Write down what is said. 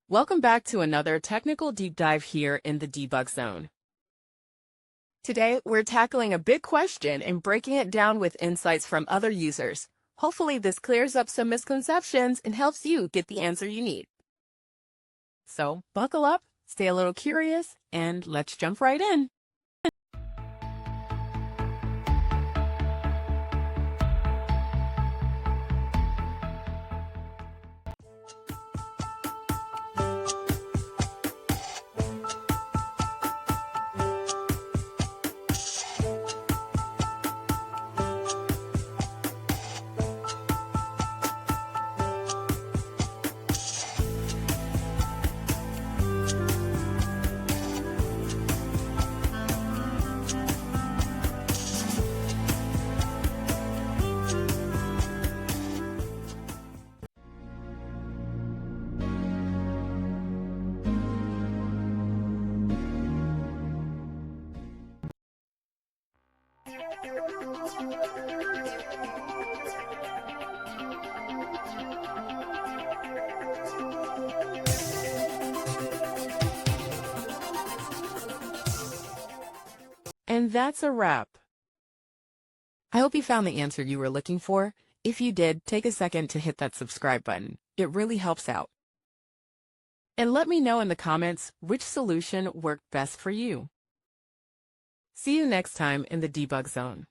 Welcome back to another technical deep dive here in the debug zone. Today, we're tackling a big question and breaking it down with insights from other users. Hopefully, this clears up some misconceptions and helps you get the answer you need. So, buckle up, stay a little curious, and let's jump right in. And that's a wrap. I hope you found the answer you were looking for. If you did, take a second to hit that subscribe button. It really helps out. And let me know in the comments which solution worked best for you. See you next time in the debug zone.